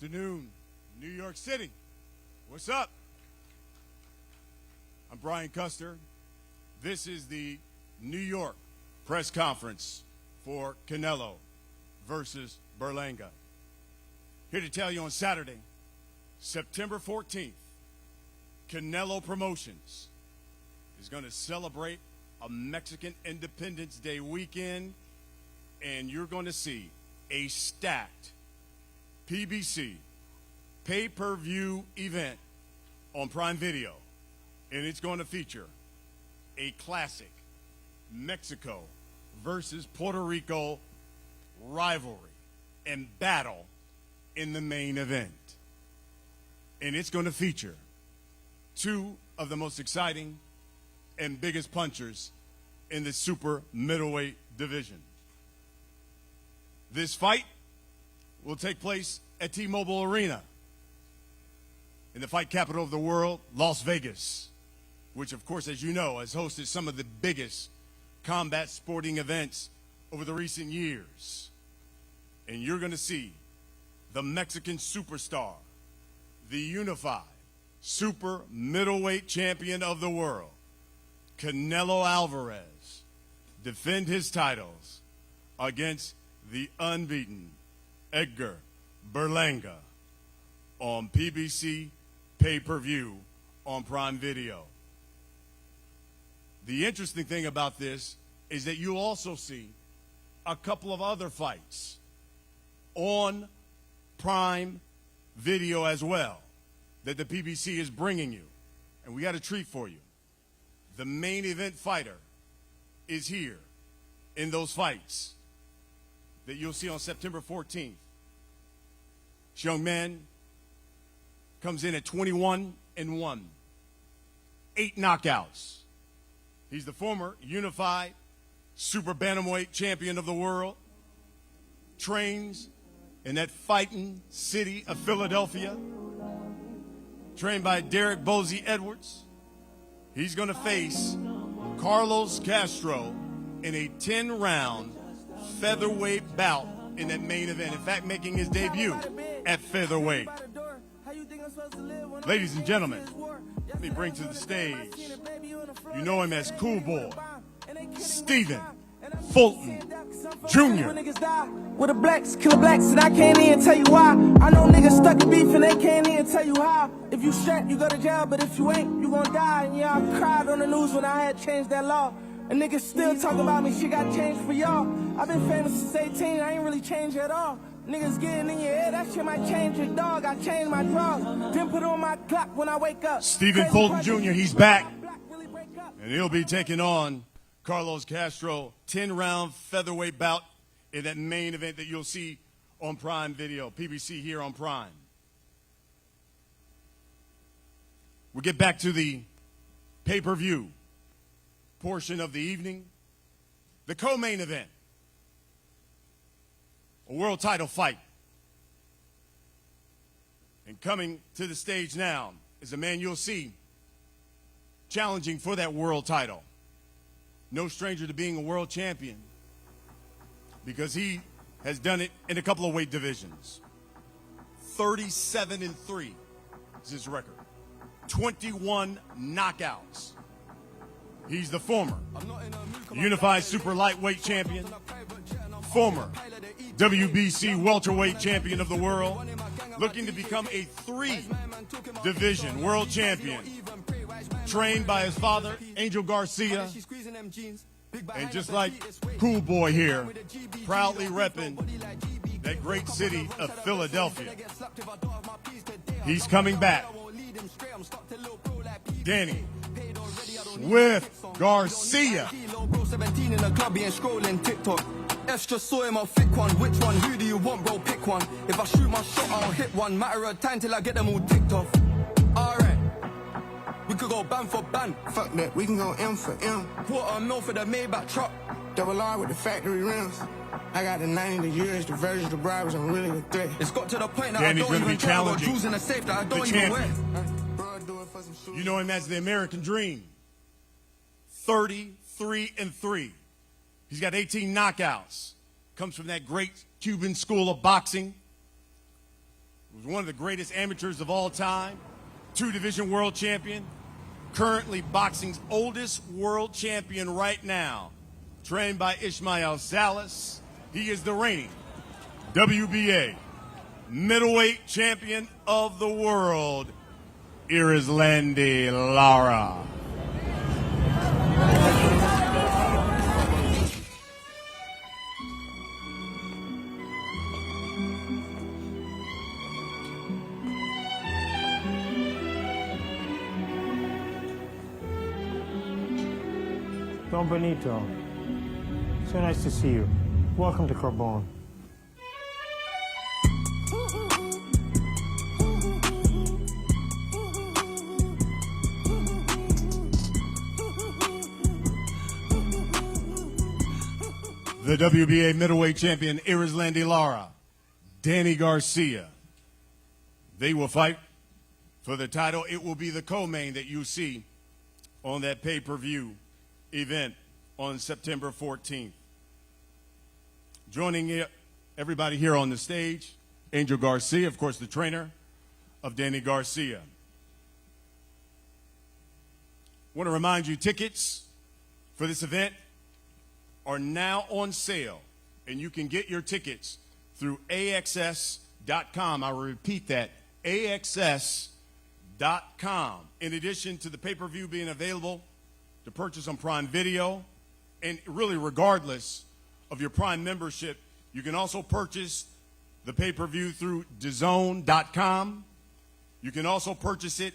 afternoon, New York City. What's up? I'm Brian Custer. This is the New York press conference for Canelo versus Berlanga. Here to tell you on Saturday, September 14th, Canelo Promotions is going to celebrate a Mexican Independence Day weekend, and you're going to see a stacked PBC pay-per-view event on Prime Video, and it's going to feature a classic Mexico versus Puerto Rico rivalry and battle in the main event. And it's going to feature two of the most exciting and biggest punchers in the super middleweight division. This fight will take place at T-Mobile Arena in the fight capital of the world, Las Vegas, which, of course, as you know, has hosted some of the biggest combat sporting events over the recent years. And you're going to see the Mexican superstar, the unified super middleweight champion of the world, Canelo Álvarez, defend his titles against the unbeaten Edgar Berlanga on PBC pay-per-view on Prime Video. The interesting thing about this is that you'll also see a couple of other fights on Prime Video as well that the PBC is bringing you. And we got a treat for you. The main event fighter is here in those fights that you'll see on September 14th. This young man comes in at 21-1, 8 knockouts. He's the former unified super bantamweight champion of the world, trains in that fighting city of Philadelphia, trained by Derek Bozy Edwards. He's going to face Carlos Castro in a 10-round featherweight bout in that main event. In fact, making his debut at featherweight. Ladies and gentlemen, let me bring to the stage, you know him as Cool Boy, Stephen Fulton Jr. With the blacks, killer blacks, and I can't even tell you why. I know niggas stuck in beef and they can't even tell you how. If you strapped, you go to jail, but if you ain't, you gon' die. And yeah, I cried on the news when I had changed that law. And niggas still talking about me, shit got changed for y'all. I've been famous since 18, I ain't really changed at all. Niggas getting in your head, that shit might change your dog. I changed my drawers, then put on my clock when I wake up. Stephen Fulton Jr., he's back. And he'll be taking on Carlos Castro, 10-round featherweight bout in that main event that you'll see on Prime Video, PBC here on Prime. We'll get back to the pay-per-view portion of the evening. The co-main event, a world title fight. And coming to the stage now is a man you'll see challenging for that world title. No stranger to being a world champion because he has done it in a couple of weight divisions. 37-3 is his record. 21 knockouts. He's the former unified super lightweight champion, former WBC welterweight champion of the world, looking to become a 3-division world champion, trained by his father, Angel Garcia, and just like Cool Boy here, proudly repping that great city of Philadelphia. He's coming back. Danny with Garcia. 17 in the club, he ain't scrolling TikTok. F just saw him, I'll flick one. Which one? Who do you want, bro? Pick one. If I shoot my shot, I'll hit one. Matter of time till I get them all ticked off. Alright. We could go ban for ban. Fuck that, we can go M for M. $250,000 for the Maybach truck. Double R with the factory rims. I got the 90, the years, the versions, the bribes, I'm really a threat. It's got to the point that Danny's I don't even care about challenging jewels in the safe that I don't the even wear. You know him as the American Dream. 33-3. He's got 18 knockouts. Comes from that great Cuban school of boxing. was one of the greatest amateurs of all time, two-division world champion, currently boxing's oldest world champion right now, trained by Ismael Salas. He is the reigning WBA middleweight champion of the world, Landy Lara. Don Benito, so nice to see you. Welcome to Carbone. The WBA middleweight champion, Landy Lara, Danny Garcia. They will fight for the title. It will be the co-main that you see on that pay-per-view event on September 14th. Joining everybody here on the stage, Angel Garcia, of course, the trainer of Danny Garcia. Want to remind you, tickets for this event are now on sale, and you can get your tickets through AXS.com. I will repeat that, AXS.com. In addition to the pay-per-view being available to purchase on Prime Video, and really regardless of your Prime membership, you can also purchase the pay-per-view through DAZN.com. You can also purchase it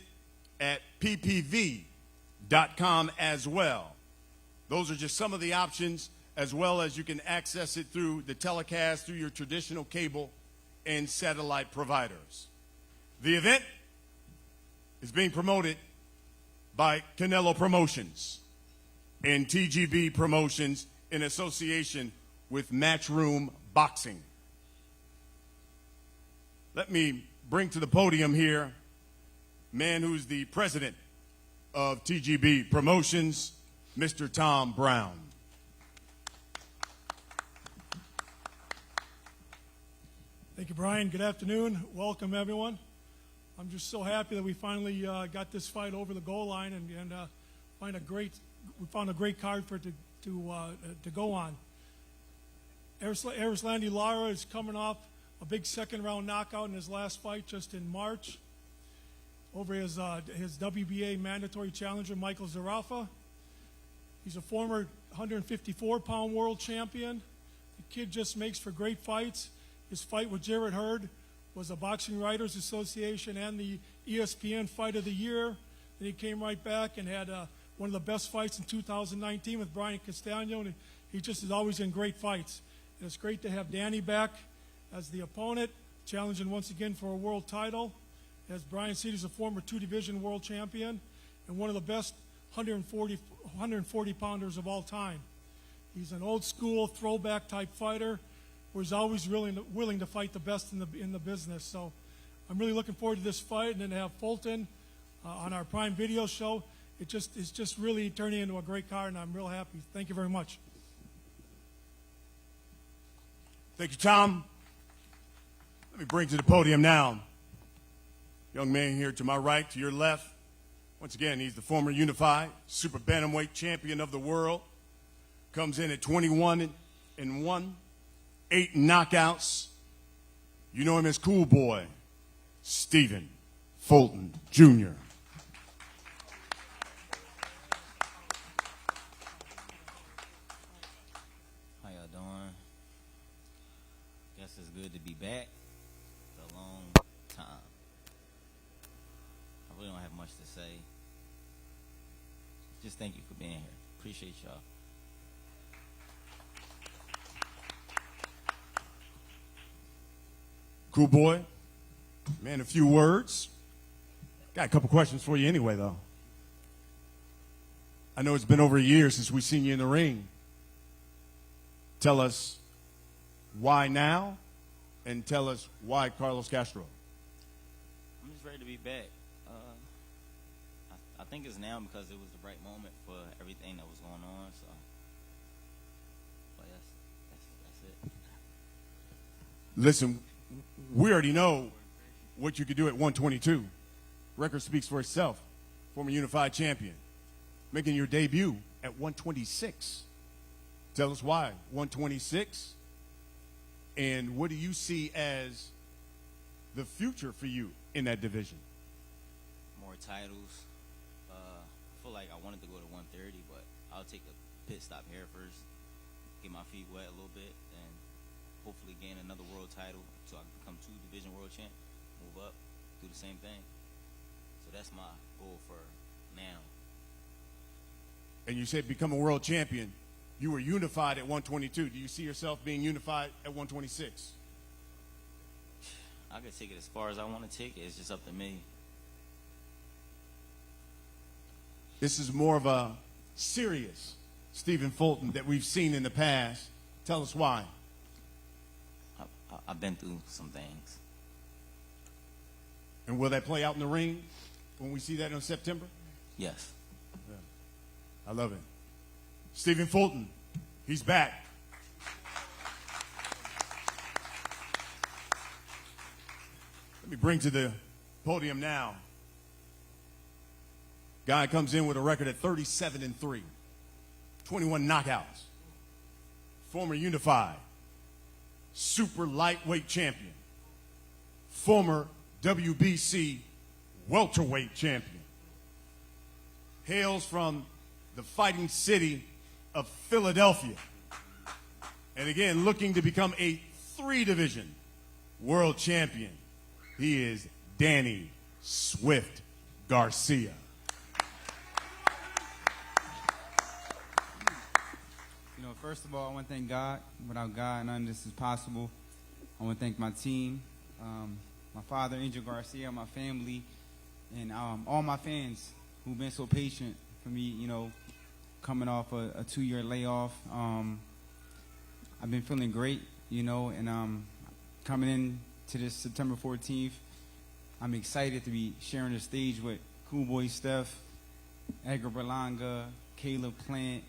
at PPV.com as well. Those are just some of the options, as well as you can access it through the telecast through your traditional cable and satellite providers. The event is being promoted by Canelo Promotions and TGB Promotions in association with Matchroom Boxing. Let me bring to the podium here man who's the president of TGB Promotions, Mr. Tom Brown. Thank you, Brian. Good afternoon. Welcome, everyone. I'm just so happy that we finally got this fight over the goal line and we found a great card for it to go on. Landy Lara is coming off a big second-round knockout in his last fight just in March over his WBA mandatory challenger, Michael Zarafa. He's a former 154-pound world champion. The kid just makes for great fights. His fight with Jarrett Hurd was the Boxing Writers Association and the ESPN Fight of the Year. Then he came right back and had one of the best fights in 2019 with Brian Castano, and he just is always in great fights. And it's great to have Danny back as the opponent, challenging once again for a world title. As Brian said, he's a former two-division world champion and one of the best 140 pounders of all time. He's an old-school throwback type fighter who is always willing to fight the best in the business. So I'm really looking forward to this fight, and then to have Fulton on our Prime Video show. It's just really turning into a great card, and I'm real happy. Thank you very much. Thank you, Tom. Let me bring to the podium now young man here to my right, to your left. Once again, he's the former unified super bantamweight champion of the world. Comes in at 21-1, 8 knockouts. You know him as Cool Boy, Stephen Fulton Jr. How y'all doing? Guess it's good to be back. It's a long time. I really don't have much to say. Just thank you for being here. Appreciate y'all. Cool Boy, man, a few words. Got a couple questions for you anyway, though. I know it's been over a year since we've seen you in the ring. Tell us why now, and tell us why Carlos Castro. I'm just ready to be back. I think it's now because it was the right moment for everything that was going on. So, but that's it. Listen, we already know what you could do at 122. Record speaks for itself. Former unified champion. Making your debut at 126. Tell us why 126, and what do you see as the future for you in that division? More titles. I feel like I wanted to go to 130, but I'll take a pit stop here first, get my feet wet a little bit, and hopefully gain another world title so I can become 2 division world champ, move up, do the same thing. So that's my goal for now. And you said become a world champion. You were unified at 122. Do you see yourself being unified at 126? I could take it as far as I want to take it. It's just up to me. This is more of a serious Stephen Fulton that we've seen in the past. Tell us why. I've been through some things. And will that play out in the ring when we see that in September? Yes. I love it. Stephen Fulton, he's back. Let me bring to the podium now. Guy comes in with a record at 37-3, 21 knockouts. Former unified, super lightweight champion. Former WBC welterweight champion. Hails from the fighting city of Philadelphia. And again, looking to become a 3-division world champion. He is Danny Swift Garcia. You know, first of all, I want to thank God. Without God, none of this is possible. I want to thank my team, my father, Angel Garcia, my family, and all my fans who've been so patient for me, you know, coming off a 2-year layoff. I've been feeling great, you know, and coming in to this September 14th, I'm excited to be sharing the stage with Cool Boy Steph, Edgar Berlanga, Caleb Plant,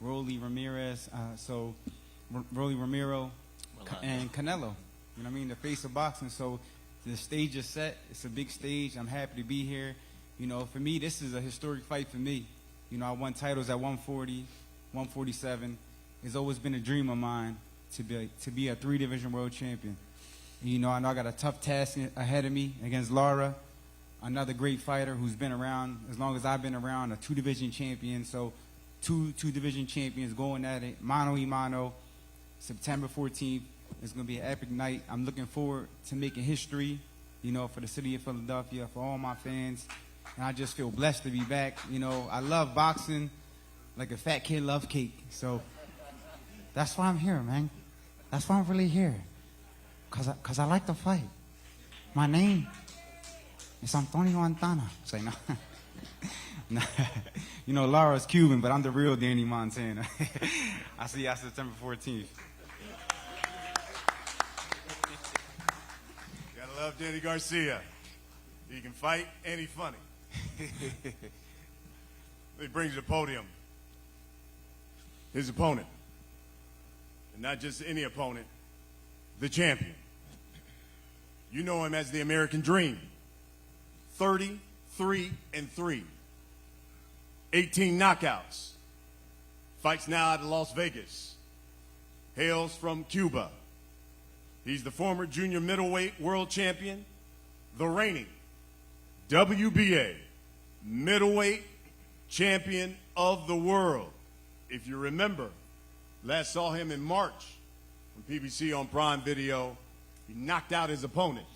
Rolly Ramirez, Rolly Romero, and Canelo. You know what I mean? The face of boxing. So the stage is set. It's a big stage. I'm happy to be here. You know, for me, this is a historic fight for me. You know, I won titles at 140, 147. It's always been a dream of mine to be a 3-division world champion. And, you know I got a tough task ahead of me against Laura, another great fighter who's been around as long as I've been around, a 2-division champion. So two division champions going at it, mano y mano, September 14th. It's going to be an epic night. I'm looking forward to making history, you know, for the city of Philadelphia, for all my fans. And I just feel blessed to be back. You know, I love boxing like a fat kid loves cake. So that's why I'm here, man. That's why I'm really here. Cause I like to fight. My name is Antonio Montana. Say no. No. You know, Laura's Cuban, but I'm the real Danny Montana. I'll see y'all September 14th. Gotta love Danny Garcia. He can fight and he's funny. He brings you to the podium. His opponent. And not just any opponent, the champion. You know him as the American Dream. 33-3. 18 knockouts. Fights now out of Las Vegas. Hails from Cuba. He's the former junior middleweight world champion, the reigning WBA middleweight champion of the world. If you remember, last saw him in March on PBC on Prime Video. He knocked out his opponent.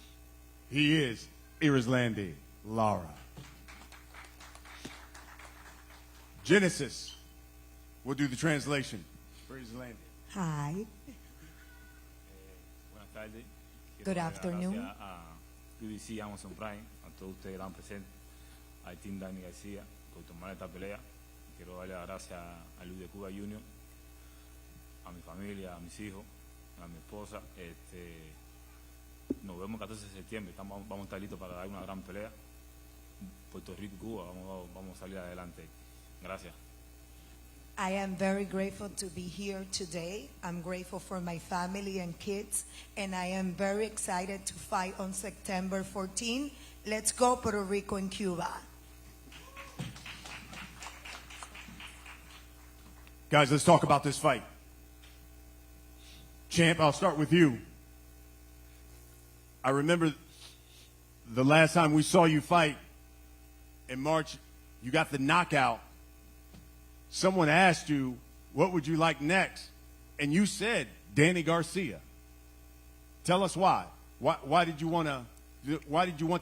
He is Irislandi Lara. Genesis will do the translation for Irislandi. Hi. Buenas tardes. Good afternoon. Gracias a PBC Amazon Prime, a todos ustedes que están presentes, al Team Danny García por tomar esta pelea. Quiero darle las gracias a Luis de Cuba Jr., a mi familia, a mis hijos, a mi esposa. Nos vemos el 14 de septiembre. Vamos a estar listos para dar una gran pelea. Puerto Rico y Cuba, vamos a salir adelante. Gracias. I am very grateful to be here today. I'm grateful for my family and kids, and I am very excited to fight on September 14. Let's go Puerto Rico and Cuba. Guys, let's talk about this fight. Champ, I'll start with you. I remember the last time we saw you fight in March, you got the knockout. Someone asked you, what would you like next? And you said, Danny Garcia. Tell us why. Why did you want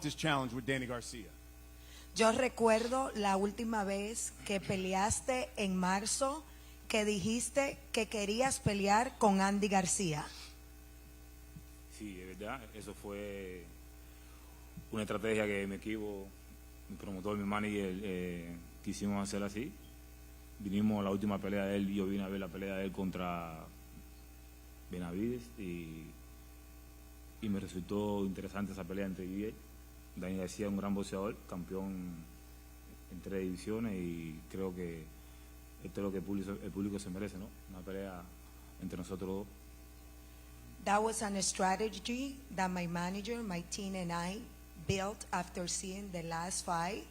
this challenge with Danny Garcia? Yo recuerdo la última vez que peleaste en marzo, que dijiste que querías pelear con Andy García. Sí, es verdad, eso fue una estrategia que mi equipo, mi promotor, mi manager, quisimos hacer así. Vinimos a la última pelea de él, yo vine a ver la pelea de él contra Benavides y me resultó interesante esa pelea entre él. Dani García, un gran boxeador, campeón en 3 divisiones, y creo que esto es lo que el público se merece, ¿no? Una pelea entre nosotros dos. That was a strategy that my manager, my team, and I built after seeing the last fight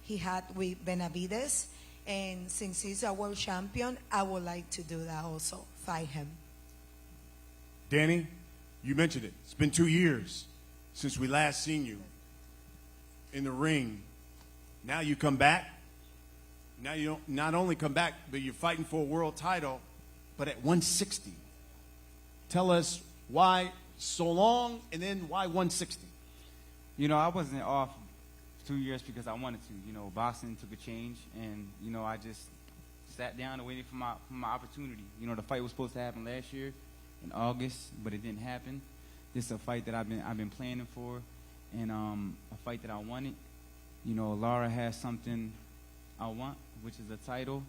he had with Benavides. And since he's a world champion, I would like to do that also, fight him. Danny, you mentioned it. It's been 2 years since we last seen you in the ring. Now you come back. Now you don't not only come back, but you're fighting for a world title, but at 160. Tell us why so long, and then why 160? You know, I wasn't off 2 years because I wanted to. You know, boxing took a change, and you know, I just sat down and waited for my opportunity. You know, the fight was supposed to happen last year in August, but it didn't happen. This is a fight that I've been planning for, and a fight that I wanted. You know, Laura has something I want, which is a title,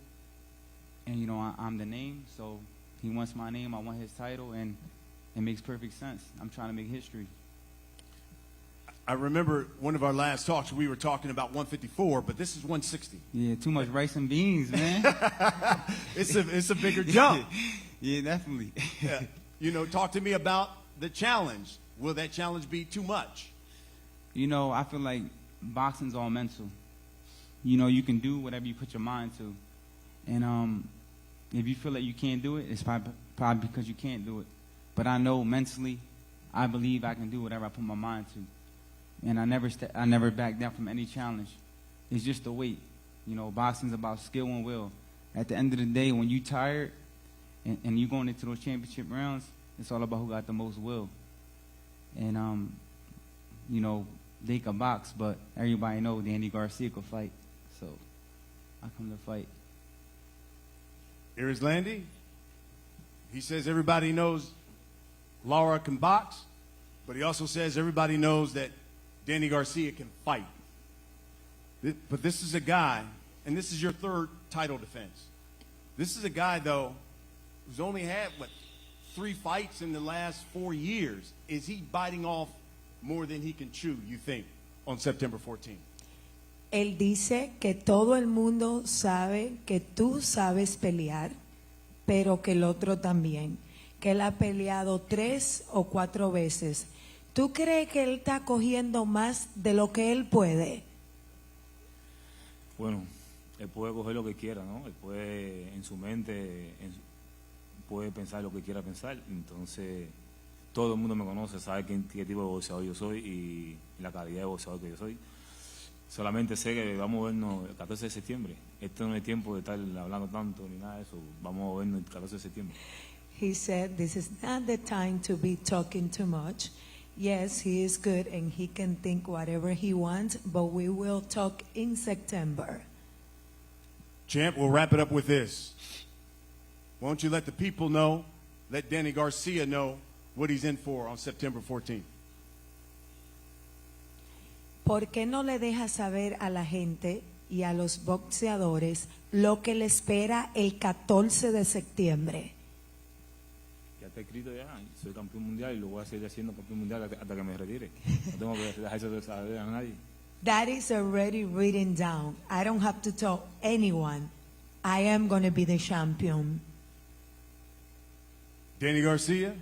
and you know, I'm the name, so he wants my name, I want his title, and it makes perfect sense. I'm trying to make history. I remember one of our last talks, we were talking about 154, but this is 160. Yeah, too much rice and beans, man. It's a bigger jump. Yeah, definitely. Yeah. You know, talk to me about the challenge. Will that challenge be too much? You know, I feel like boxing's all mental. You know, you can do whatever you put your mind to. And if you feel like you can't do it, it's probably because you can't do it. But I know mentally, I believe I can do whatever I put my mind to. And I never back down from any challenge. It's just the weight. You know, boxing's about skill and will. At the end of the day, when you're tired and you're going into those championship rounds, it's all about who got the most will. And, you know, they can box, but everybody knows Danny Garcia could fight. So I come to fight. Here is Landy. He says everybody knows Laura can box, but he also says everybody knows that Danny Garcia can fight. But this is a guy, and this is your 3rd title defense. This is a guy, though, who's only had, 3 fights in the last 4 years. Is he biting off more than he can chew, you think, on September 14th? Él dice que todo el mundo sabe que tú sabes pelear, pero que el otro también. Que él ha peleado 3 o 4 veces. ¿Tú crees que él está cogiendo más de lo que él puede? Bueno, él puede coger lo que quiera, ¿no? Él puede, en su mente, puede pensar lo que quiera pensar. Entonces, todo el mundo me conoce, sabe qué tipo de boxeador yo soy y la calidad de boxeador que yo soy. Solamente sé que vamos a vernos el 14 de septiembre. Este no es tiempo de estar hablando tanto ni nada de eso. Vamos a vernos el 14 de septiembre. He said, this is not the time to be talking too much. Yes, he is good and he can think whatever he wants, but we will talk in September. Champ, we'll wrap it up with this. Why don't you let the people know, let Danny Garcia know what he's in for on September 14th. ¿Por qué no le dejas saber a la gente y a los boxeadores lo que le espera el 14 de septiembre? Ya está escrito ya, soy campeón mundial y lo voy a seguir siendo campeón mundial hasta que me retire. No tengo que dejar eso de saber a nadie. That is already written down. I don't have to tell anyone. I am going to be the champion. Danny Garcia,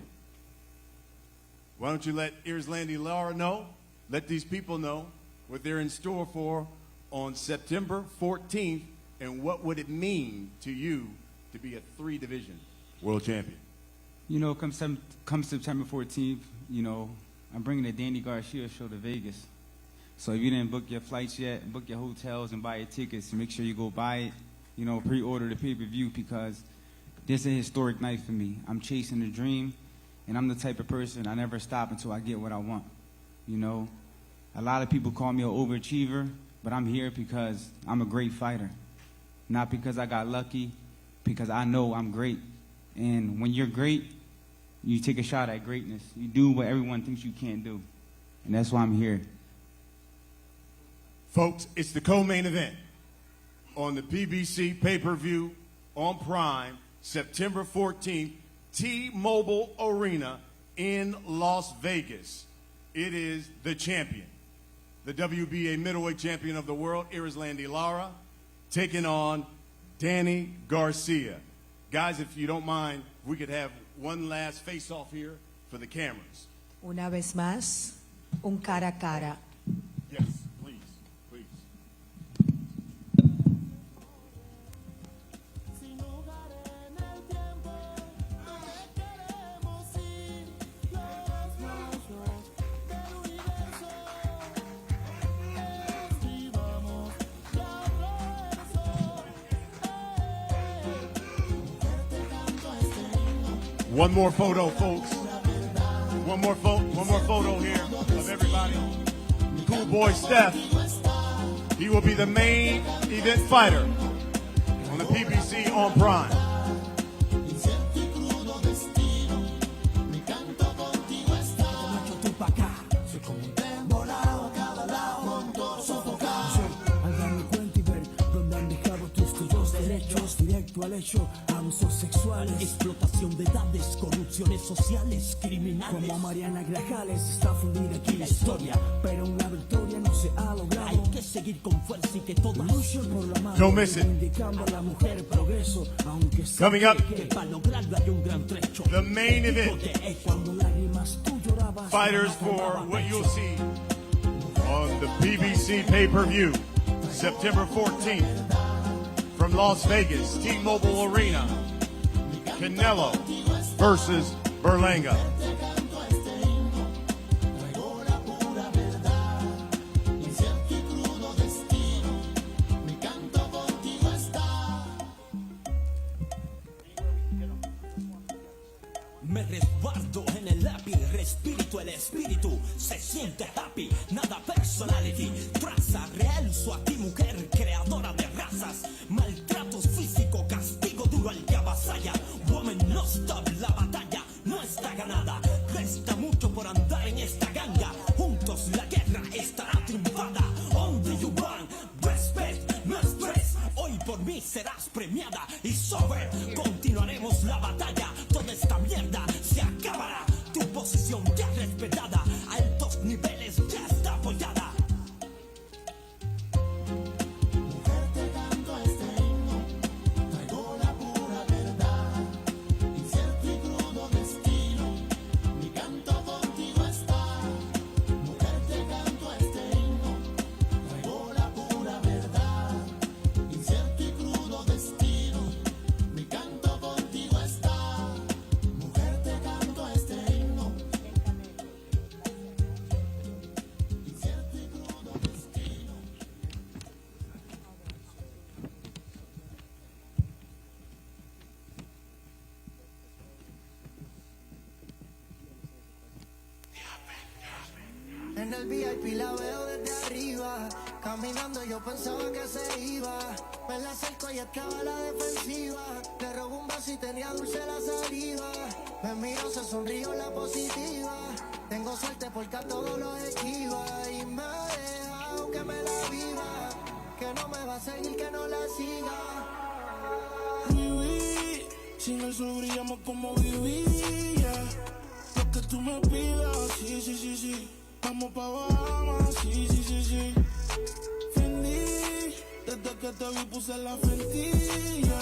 why don't you let Landy Lara know, let these people know what they're in store for on September 14th, and what would it mean to you to be a 3-division world champion? You know, come September 14th, you know, I'm bringing the Danny Garcia show to Vegas. So if you didn't book your flights yet, book your hotels and buy your tickets, make sure you go buy it. You know, pre-order the pay-per-view, because this is a historic night for me. I'm chasing a dream, and I'm the type of person, I never stop until I get what I want. You know, a lot of people call me an overachiever, but I'm here because I'm a great fighter. Not because I got lucky, because I know I'm great. And when you're great, you take a shot at greatness. You do what everyone thinks you can't do. And that's why I'm here. Folks, it's the co-main event on the PBC pay-per-view on Prime, September 14th, T-Mobile Arena in Las Vegas. It is the champion, the WBA middleweight champion of the world, Landy Lara, taking on Danny Garcia. Guys, if you don't mind, we could have one last face-off here for the cameras. Una vez más, un cara a cara. Yes, please, please. One more photo, folks. One more photo here of everybody. Cool boy Steph. He will be the main event fighter on the PBC on Prime. Directo al hecho, abusos sexuales, explotación de edades, corrupciones sociales, criminales. Como Mariana Grajales está fundida aquí la historia, pero una victoria no se ha logrado. Hay que seguir con fuerza y que todas luchan por la mano. Don't miss it. Indicando a la mujer progreso, aunque Coming up, para lograrlo hay un gran trecho. the main event. Cuando lágrimas tú llorabas, Fighters for what you'll see on the PBC pay-per-view, September 14th. From Las Vegas, T-Mobile Arena, Canelo versus Berlanga. Me resguardo en el lápiz, respiro el espíritu, se siente happy, nada personality, traza, realzo a ti mujer, creadora de razas, maltratos físico, castigo duro al que avasalla, woman no stop, la batalla no está ganada, resta mucho por andar en esta ganga, juntos la guerra estará triunfada, only you want, respect, no stress, hoy por mí serás premiada, y sobre, continuaremos la batalla, toda esta mierda se acabará, tu posición ya respetada, a altos niveles ya está apoyada. Mujer, te canto este himno, traigo la pura verdad, incierto y crudo destino, mi canto contigo está. Mujer, te canto este himno, traigo la pura verdad, incierto y crudo destino, mi canto contigo está. Mujer, te canto este himno, incierto y crudo destino. En el VIP la veo desde arriba, caminando yo pensaba que se iba, me la acerco y estaba a la defensiva, le robo un vaso y tenía dulce la saliva, me miro, se sonrió la positiva, tengo suerte porque a todos los esquiva, y me ha dejado que me la viva, que no me va a seguir, que no la siga. Viví, sin eso brillamos como vivía, lo que tú me pidas, sí, sí, sí, sí. Vamos pa' Bahamas, sí, sí, sí, sí. Fendi, desde que te vi puse la frentilla.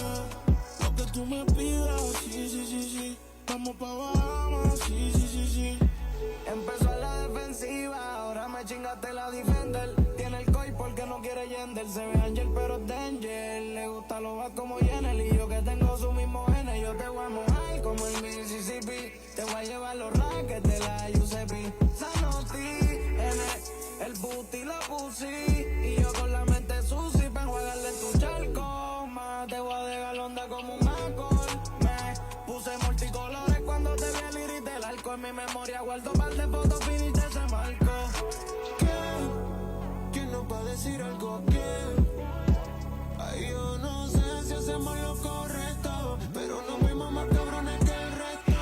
así. Y yo con la mente sucia para enjuagarle en tu charco. Más te voy a dejar onda como un alcohol. Me puse multicolores cuando te vi el iris del arco. En mi memoria guardo par de fotos finis de ese marco. ¿Quién nos va a decir algo? ¿Quién? Ay, yo no sé si hacemos lo correcto, pero no fuimos más cabrones que el resto.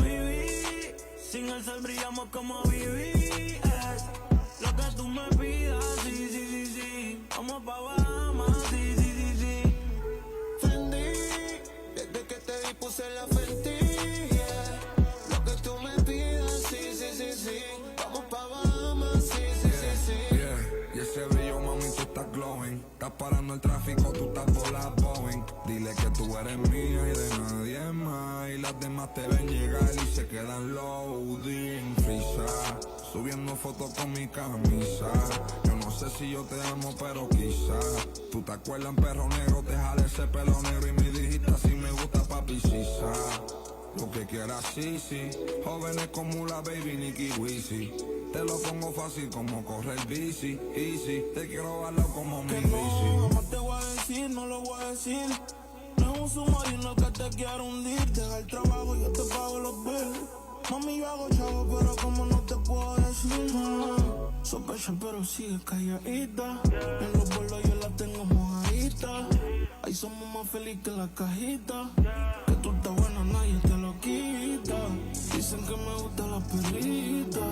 Viví, sin el sol brillamos como viví. Lo que tú me pidas, sí, sí, sí, sí. Vamos pa' Bahamas, sí, sí, sí, sí. Fendi, desde que te vi puse la Fenty, yeah. Lo que tú me pidas, sí, sí, sí, sí. Vamos pa' Bahamas, sí, sí, sí, sí. Y ese brillo, mami, tú estás glowing. Estás parando el tráfico, tú estás por la Boeing. Dile que tú eres mía y de nadie más. Y las demás te ven llegar y se quedan loading. Frisa, subiendo fotos con mi camisa. Yo no sé si yo te amo, pero quizá. Tú te acuerdas en Perro Negro, te jale ese pelo negro y me dijiste así me gusta papi sisa. Lo que quieras, sí, sí. Jóvenes como la baby Nicky Wizzy. Te lo pongo fácil como correr bici. Easy, te quiero darlo como mi bici. No, jamás te voy a decir, no lo voy a decir. No es un submarino que te quiero hundir. Deja el trabajo, yo te pago los bills. Mami, yo hago chavo, pero como no te puedo decir nada. Sospecha, pero sigue calladita. En los bolos yo la tengo mojadita. Ahí somos más felices que la cajita. Que tú estás buena, nadie te lo quita. Dicen que me gusta la perrita.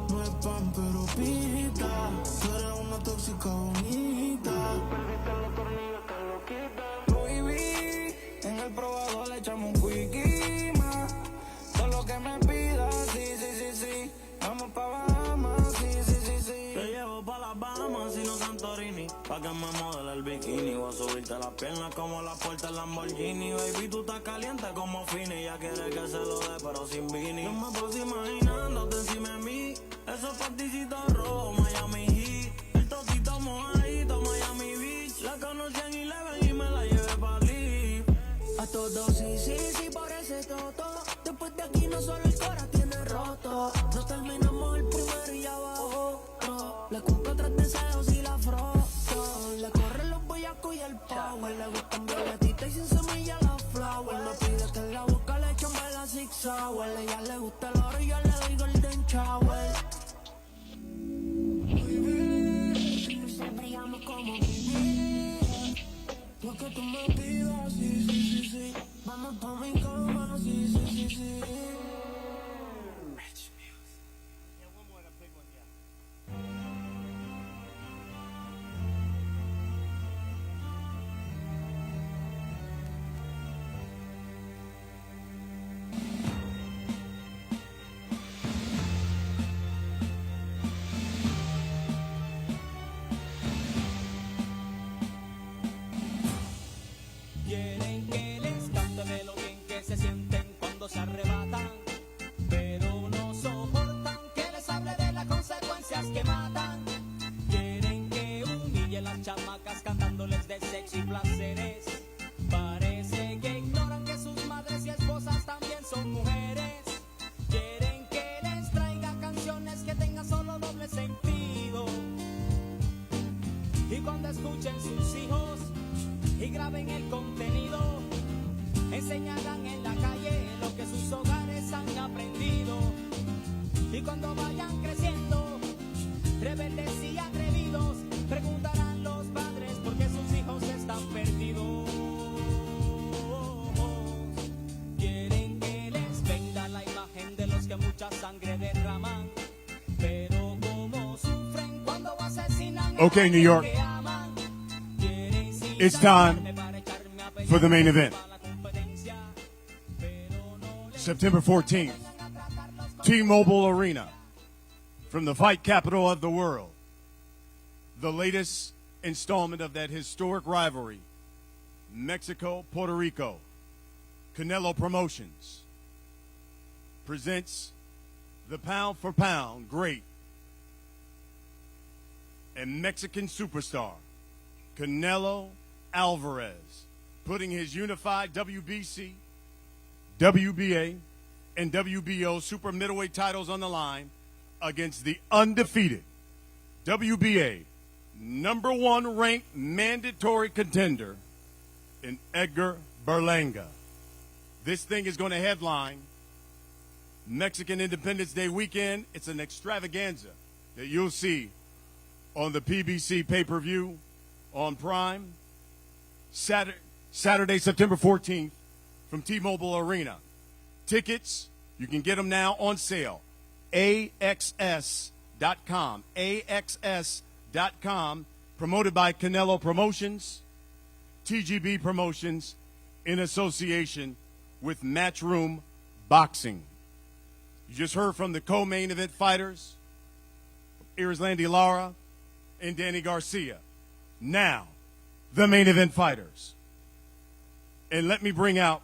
No es pan, pero pita. Tú eres una tóxica bonita. Perdiste los tornillos, te lo quita. Lo viví, en el probador le echamos un quickie más. Todo lo que me pidas, sí, sí, sí, sí. Vamos pa' Bahamas, sí, sí, sí, sí. Te llevo pa' las Bahamas y no Santorini. Pa' que me modele el bikini. Voy a subirte las piernas como la puerta del Lamborghini. Baby, tú estás caliente como Fini. Ya quieres que se lo dé, pero sin Vini. Yo me paso imaginándote encima de mí. Esos particitos rojos, Miami Heat. El totito mojadito, Miami Beach. La conocí en Eleven y me la llevé pa' Lee. A todos, sí, sí, sí, por ese toto. Después de aquí no solo el cora tiene roto. No terminamos el primero y ya bajó. No. Le cumplo 3 deseos y la froto. Le corren los boyacos y el power. Le gustan violetitas y sin semilla la flower. Me pide que en la boca le echen vela six sour. Ella le gusta el oro y yo le doy golden shower. Siempre brillamos como vivir. Lo que tú me pidas, sí, sí, sí, sí. Vamos pa' mi cama, sí, sí, sí, sí. Quieren que les cante de lo bien que se sienten cuando se arrebatan, pero no soportan que les hable de las consecuencias que matan. Quieren que humille las chamacas cantándoles de sexo y placeres. Parece que ignoran que sus madres y esposas también son mujeres. Quieren que les traiga canciones que tengan solo doble sentido. Y cuando escuchen sus hijos y graben el contenido, enseñarán en la calle lo que sus hogares han aprendido. Y cuando vayan creciendo, rebeldes y atrevidos, preguntarán los padres por qué sus hijos están perdidos. Quieren que les venda la imagen de los que mucha sangre derraman, pero como sufren cuando asesinan a Okay, New York. que aman. It's time for the main event. September 14th, T-Mobile Arena, from the fight capital of the world. The latest installment of that historic rivalry, Mexico, Puerto Rico. Canelo Promotions presents the pound-for-pound great and Mexican superstar, Canelo Álvarez, putting his unified WBC, WBA, and WBO super middleweight titles on the line against the undefeated WBA #1 ranked mandatory contender in Edgar Berlanga. This thing is going to headline Mexican Independence Day weekend. It's an extravaganza that you'll see on the PBC pay-per-view on Prime Saturday, September 14th from T-Mobile Arena. Tickets, you can get them now on sale. AXS.com. AXS.com. Promoted by Canelo Promotions, TGB Promotions, in association with Matchroom Boxing. You just heard from the co-main event fighters, Irislandy Lara and Danny Garcia. Now, the main event fighters. And let me bring out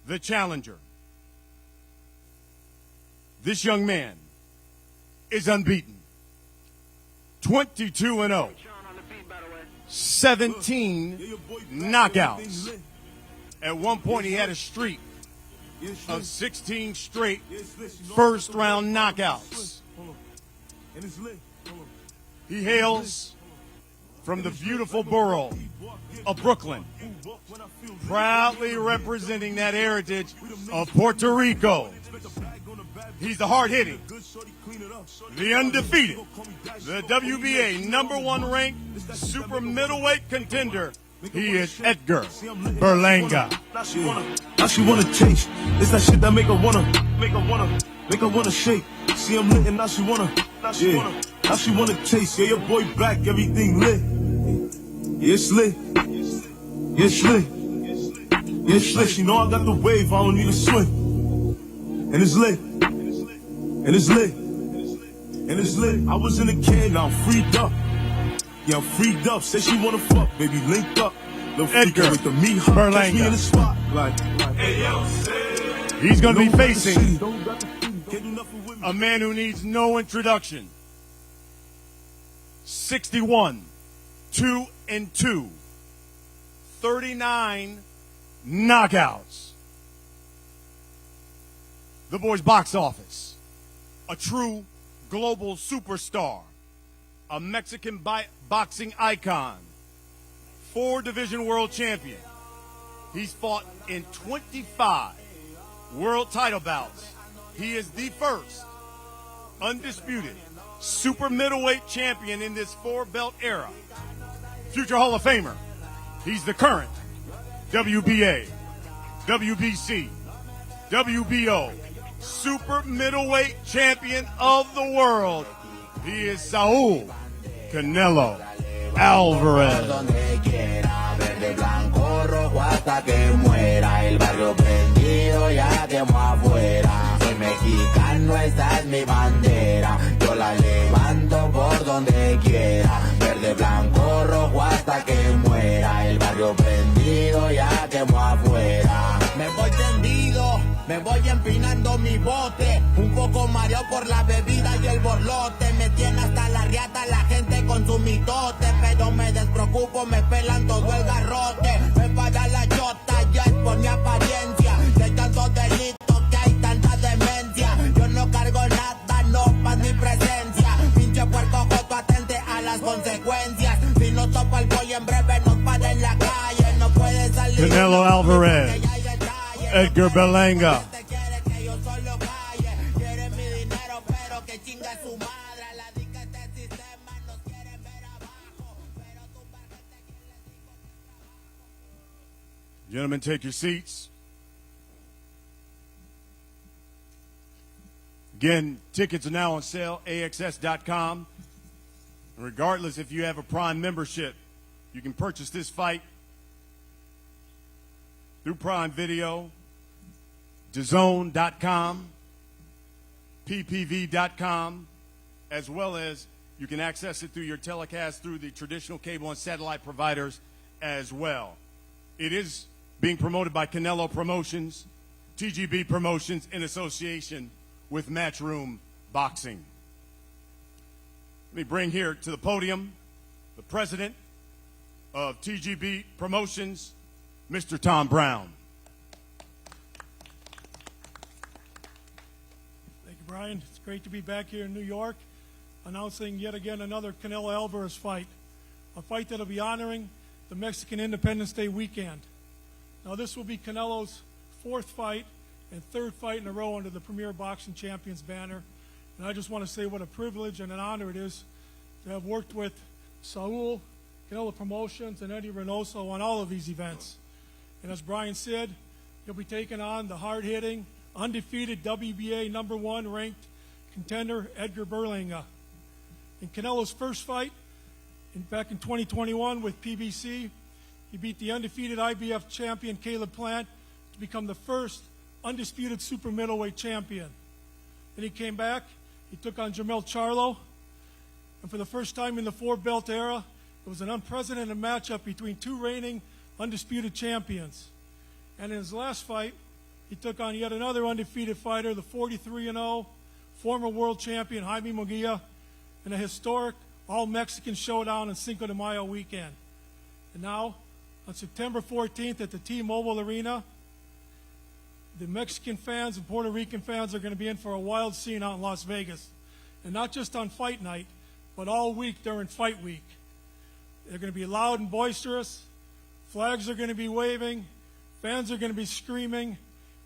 the challenger. This young man is unbeaten. 22-0. 17 knockouts. At one point, he had a streak of 16 straight first-round knockouts. He hails from the beautiful borough of Brooklyn, proudly representing that heritage of Puerto Rico. He's the hard-hitting, the undefeated, the WBA #1 ranked super middleweight contender. He is Edgar Berlanga. Now she wanna chase. It's that shit that make her wanna shake. See him lit and now she wanna chase. Yeah, your boy back, everything lit. Yeah, it's lit. Yeah, it's lit. Yeah, it's lit. She know I got the wave, I don't need a swim. And it's lit. And it's lit. And it's lit. I was in the can, now I'm freed up. Yeah, I'm freed up. Say she wanna fuck, baby, link up. Edgar Berlanga. He's going to be facing a man who needs no introduction. 61, 2-2, 39 knockouts. The boy's box office. A true global superstar. A Mexican boxing icon. 4-division world champion. He's fought in 25 world title bouts. He is the first undisputed super middleweight champion in this 4-belt era. Future Hall of Famer. He's the current WBA, WBC, WBO super middleweight champion of the world. He is Saúl Canelo Álvarez. Verde, blanco, rojo hasta que muera. El barrio prendido ya quemó afuera. Soy mexicano, esta es mi bandera. Yo la levanto por donde quiera. Verde, blanco, rojo hasta que muera. El barrio prendido ya quemó afuera. Me voy tendido, me voy empinando mi bote. Un poco mareado por la bebida y el borlote. Me tiene hasta la riata la gente con su mitote. Pero me despreocupo, me pelan todo el garrote. Me para la chota, ya es por mi apariencia. De tantos delitos que hay tanta demencia. Yo no cargo nada, no pa' mi presencia. Pinche puerco joto, atente a las consecuencias. Si no topa el boy en breve nos para en la calle. No puede salir. Canelo Álvarez. Edgar Berlanga. Gentlemen, take your seats. Again, tickets are now on sale, AXS.com. Regardless if you have a Prime membership, you can purchase this fight through Prime Video, DAZN.com, PPV.com, as well as you can access it through your telecast through the traditional cable and satellite providers as well. It is being promoted by Canelo Promotions, TGB Promotions, in association with Matchroom Boxing. Let me bring here to the podium the president of TGB Promotions, Mr. Tom Brown. Thank you, Brian. It's great to be back here in New York. announcing yet again another Canelo Álvarez fight, a fight that will be honoring the Mexican Independence Day weekend. Now, this will be Canelo's fourth fight and third fight in a row under the Premier Boxing Champions banner. And I just want to say what a privilege and an honor it is to have worked with Saúl, Canelo Promotions, and Eddie Reynoso on all of these events. And as Brian said, he'll be taking on the hard-hitting, undefeated WBA #1 ranked contender Edgar Berlanga. In Canelo's first fight, back in 2021 with PBC, he beat the undefeated IBF champion Caleb Plant to become the first undisputed super middleweight champion. Then he came back, he took on Jermell Charlo, and for the first time in the four-belt era, it was an unprecedented matchup between two reigning undisputed champions. And in his last fight, he took on yet another undefeated fighter, the 43-0 former world champion Jaime Munguia, in a historic all-Mexican showdown on Cinco de Mayo weekend. And now, on September 14th at the T-Mobile Arena, the Mexican fans and Puerto Rican fans are going to be in for a wild scene out in Las Vegas. And not just on fight night, but all week during fight week. They're going to be loud and boisterous. Flags are going to be waving. Fans are going to be screaming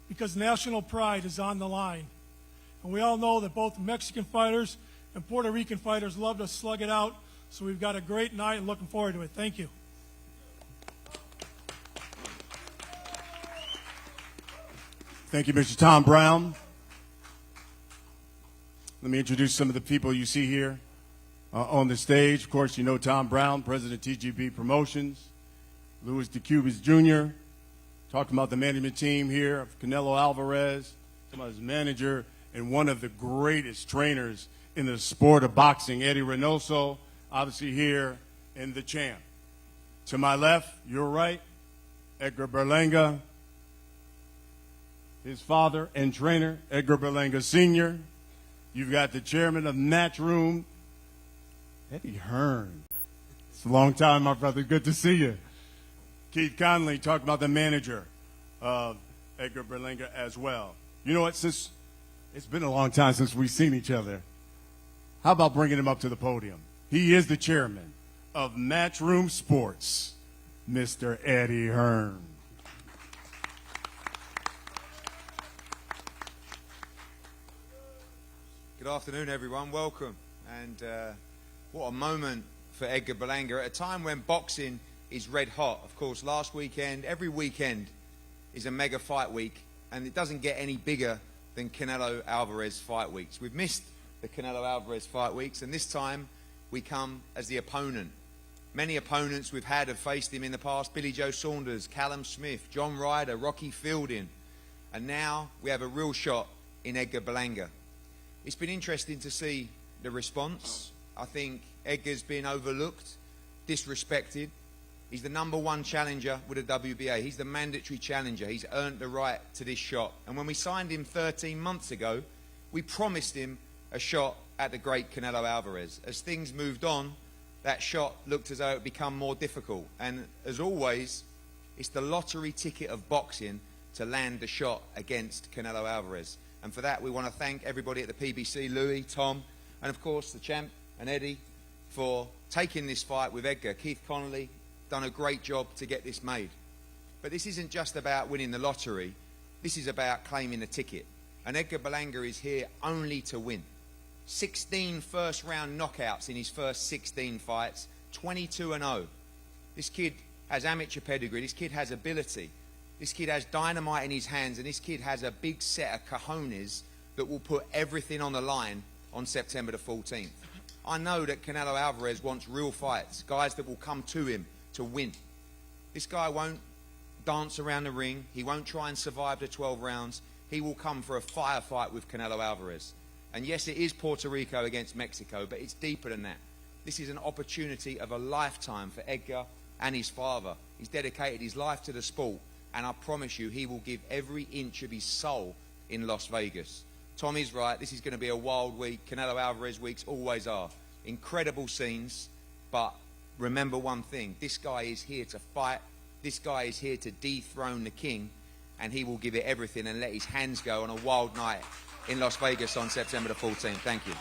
because national pride is on the line. And we all know that both Mexican fighters and Puerto Rican fighters love to slug it out. So we've got a great night and looking forward to it. Thank you. Thank you, Mr. Tom Brown. Let me introduce some of the people you see here on the stage. Of course, you know Tom Brown, President of TGB Promotions. Louis DeCubas Jr. Talking about the management team here of Canelo Álvarez. Talking about his manager and one of the greatest trainers in the sport of boxing, Eddie Reynoso, obviously here in the champ. To my left, your right, Edgar Berlanga. His father and trainer, Edgar Berlanga Sr. You've got the chairman of Matchroom, Eddie Hearn. It's a long time, my brother. Good to see you. Keith Conley talking about the manager of Edgar Berlanga as well. You know what? Since it's been a long time since we've seen each other, how about bringing him up to the podium? He is the chairman of Matchroom Sports, Mr. Eddie Hearn. Good afternoon, everyone. Welcome. And what a moment for Edgar Berlanga at a time when boxing is red hot. Of course, last weekend, every weekend is a mega fight week, and it doesn't get any bigger than Canelo Álvarez fight weeks. We've missed the Canelo Álvarez fight weeks, and this time we come as the opponent. Many opponents we've had have faced him in the past: Billy Joe Saunders, Callum Smith, John Ryder, Rocky Fielding, and now we have a real shot in Edgar Berlanga. It's been interesting to see the response. I think Edgar's been overlooked, disrespected. He's the #1 challenger with the WBA. He's the mandatory challenger. He's earned the right to this shot. And when we signed him 13 months ago, we promised him a shot at the great Canelo Álvarez. As things moved on, that shot looked as though it would become more difficult. And as always, it's the lottery ticket of boxing to land the shot against Canelo Álvarez. And for that, we want to thank everybody at the PBC, Louis, Tom, and of course the champ and Eddie for taking this fight with Edgar. Keith Connolly done a great job to get this made. But this isn't just about winning the lottery. This is about claiming a ticket. And Edgar Berlanga is here only to win. 16 first-round knockouts in his first 16 fights, 22-0. This kid has amateur pedigree. This kid has ability. This kid has dynamite in his hands, and this kid has a big set of cojones that will put everything on the line on September the 14th. I know that Canelo Álvarez wants real fights, guys that will come to him to win. This guy won't dance around the ring. He won't try and survive the 12 rounds. He will come for a firefight with Canelo Álvarez. And yes, it is Puerto Rico against Mexico, but it's deeper than that. This is an opportunity of a lifetime for Edgar and his father. He's dedicated his life to the sport. And I promise you, he will give every inch of his soul in Las Vegas. Tom is right. This is going to be a wild week. Canelo Álvarez weeks always are. Incredible scenes. But remember one thing. This guy is here to fight. This guy is here to dethrone the king. And he will give it everything and let his hands go on a wild night in Las Vegas on September the 14th. Thank you.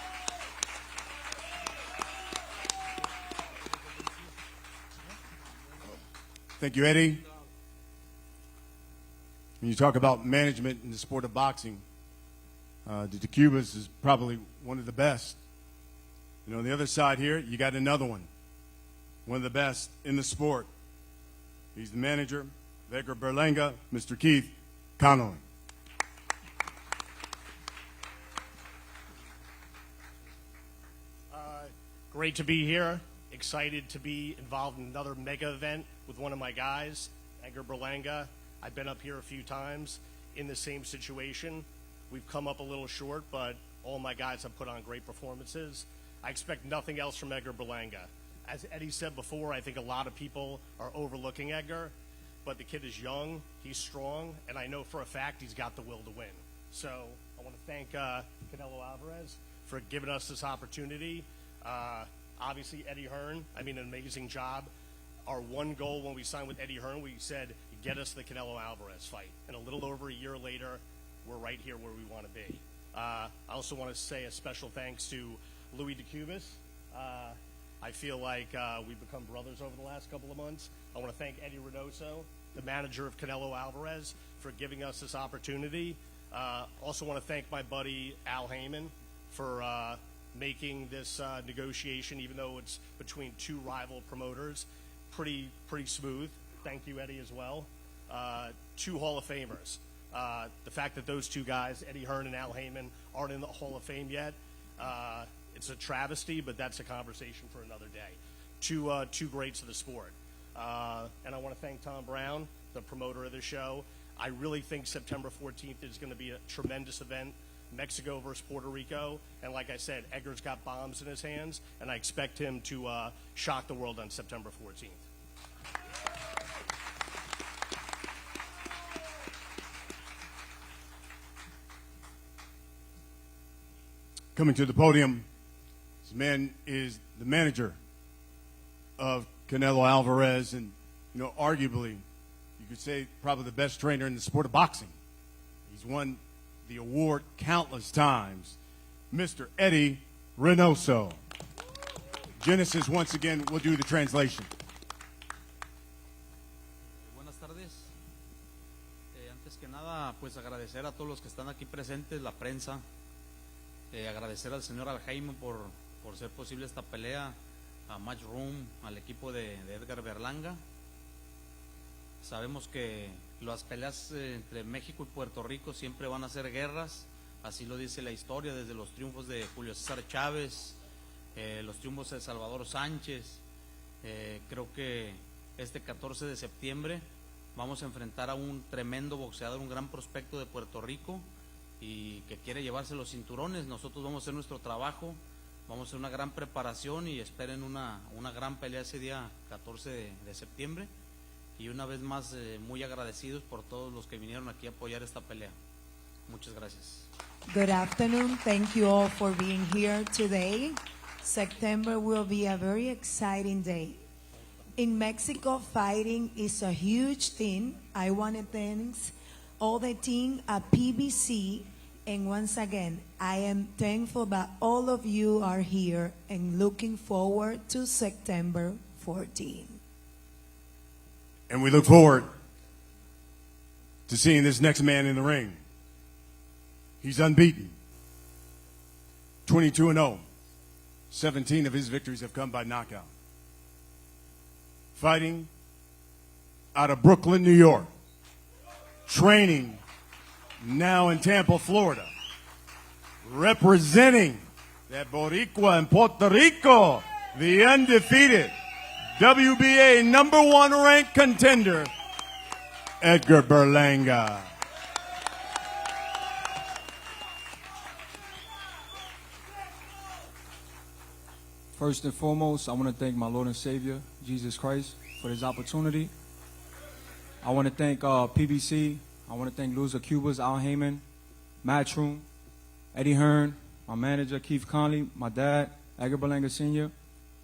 Thank you, Eddie. When you talk about management in the sport of boxing, the Cubas is probably one of the best. You know, on the other side here, you got another one of the best in the sport. He's the manager of Edgar Berlanga, Mr. Keith Connolly. Great to be here. Excited to be involved in another mega event with one of my guys, Edgar Berlanga. I've been up here a few times in the same situation. We've come up a little short, but all my guys have put on great performances. I expect nothing else from Edgar Berlanga. As Eddie said before, I think a lot of people are overlooking Edgar, but the kid is young, he's strong, and I know for a fact he's got the will to win. So I want to thank Canelo Álvarez for giving us this opportunity. Obviously, Eddie Hearn, an amazing job. Our one goal when we signed with Eddie Hearn, we said, get us the Canelo Álvarez fight. And a little over a year later, we're right here where we want to be. I also want to say a special thanks to Louis DeCubas. I feel like we've become brothers over the last couple of months. I want to thank Eddie Reynoso, the manager of Canelo Álvarez, for giving us this opportunity. Also want to thank my buddy Al Heyman for making this negotiation, even though it's between two rival promoters, pretty smooth. Thank you, Eddie, as well. Two Hall of Famers. The fact that those two guys, Eddie Hearn and Al Heyman, aren't in the Hall of Fame yet, it's a travesty, but that's a conversation for another day. Two greats of the sport. And I want to thank Tom Brown, the promoter of the show. I really think September 14th is going to be a tremendous event. Mexico versus Puerto Rico. And like I said, Edgar's got bombs in his hands, and I expect him to shock the world on September 14th. Coming to the podium, this man is the manager of Canelo Álvarez, and, you know, arguably, you could say probably the best trainer in the sport of boxing. He's won the award countless times, Mr. Eddie Reynoso. Genesis, once again, will do the translation. Buenas tardes. Antes que nada, pues agradecer a todos los que están aquí presentes, la prensa. Agradecer al señor Aljaime por ser posible esta pelea, a Matchroom, al equipo de Edgar Berlanga. Sabemos que las peleas entre México y Puerto Rico siempre van a ser guerras, así lo dice la historia, desde los triunfos de Julio César Chávez, los triunfos de Salvador Sánchez. Creo que este 14 de septiembre vamos a enfrentar a un tremendo boxeador, un gran prospecto de Puerto Rico y que quiere llevarse los cinturones. Nosotros vamos a hacer nuestro trabajo, vamos a hacer una gran preparación y esperen una gran pelea ese día 14 de septiembre. Y una vez más, muy agradecidos por todos los que vinieron aquí a apoyar esta pelea. Muchas gracias. Good afternoon. Thank you all for being here today. September will be a very exciting day. In Mexico, fighting is a huge thing. I want to thank all the team at PBC. And once again, I am thankful that all of you are here and looking forward to September 14. And we look forward to seeing this next man in the ring. He's unbeaten, 22-0. 17 of his victories have come by knockout. Fighting out of Brooklyn, New York. Training now in Tampa, Florida. Representing that Boricua in Puerto Rico, the undefeated WBA #1 ranked contender, Edgar Berlanga. First and foremost, I want to thank my Lord and Savior, Jesus Christ, for this opportunity. I want to thank PBC. I want to thank Louis DeCubas, Al Heyman, Matchroom, Eddie Hearn, my manager, Keith Connolly, my dad, Edgar Berlanga Sr.,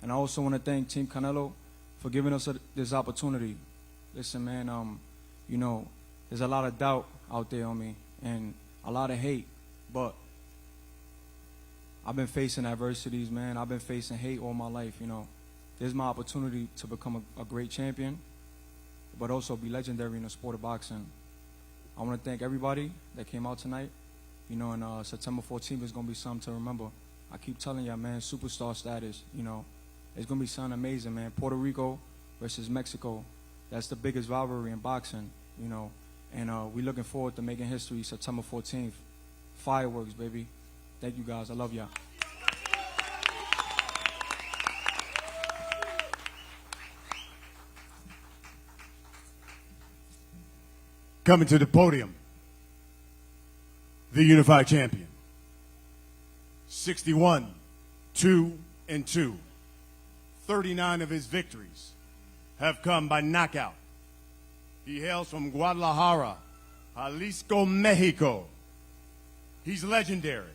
and I also want to thank Team Canelo for giving us this opportunity. Listen, man, you know, there's a lot of doubt out there on me and a lot of hate, but I've been facing adversities, man. I've been facing hate all my life, you know. There's my opportunity to become a great champion. but also be legendary in the sport of boxing. I want to thank everybody that came out tonight. You know, and September 14th is going to be something to remember. I keep telling y'all, man, superstar status, you know. It's going to be something amazing, man. Puerto Rico versus Mexico. That's the biggest rivalry in boxing, you know. And we're looking forward to making history September 14th. Fireworks, baby. Thank you, guys. I love y'all. Coming to the podium, the unified champion. 61, 2-2. 39 of his victories have come by knockout. He hails from Guadalajara, Jalisco, Mexico. He's legendary.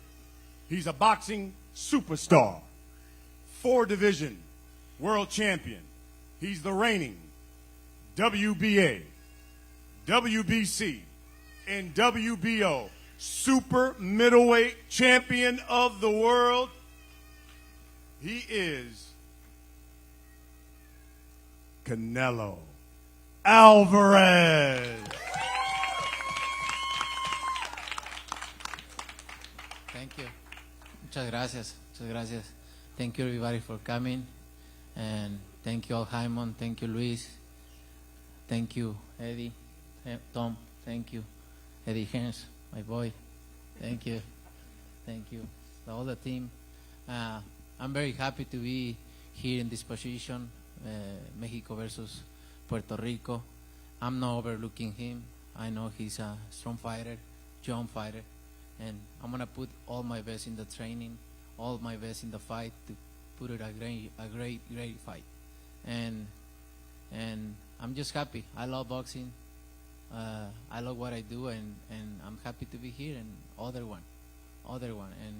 He's a boxing superstar. 4-division world champion. He's the reigning WBA, WBC, and WBO super middleweight champion of the world. He is Canelo Álvarez. Thank you. Muchas gracias. Muchas gracias. Thank you everybody for coming. And thank you all, Jaimon. Thank you, Luis. Thank you, Eddie. Tom. Thank you. Eddie Hens, my boy. Thank you. Thank you. All the team. I'm very happy to be here in this position, Mexico versus Puerto Rico. I'm not overlooking him. I know he's a strong fighter, young fighter, and I'm gonna put all my best in the training, all my best in the fight to put it a great fight. And I'm just happy. I love boxing. I love what I do, and I'm happy to be here. And other one. And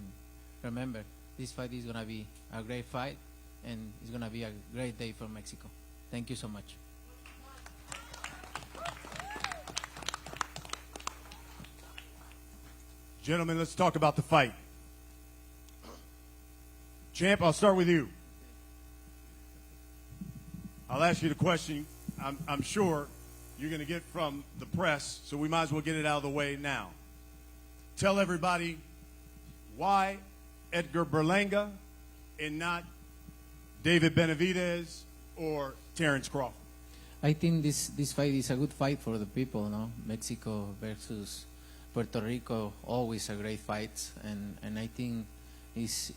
remember, this fight is gonna be a great fight, and it's gonna be a great day for Mexico. Thank you so much. Gentlemen, let's talk about the fight. Champ, I'll start with you. I'll ask you the question I'm sure you're going to get from the press, so we might as well get it out of the way now. Tell everybody why Edgar Berlanga and not David Benavidez or Terrence Crawford. I think this fight is a good fight for the people, no? Mexico versus Puerto Rico, always a great fight, and I think it's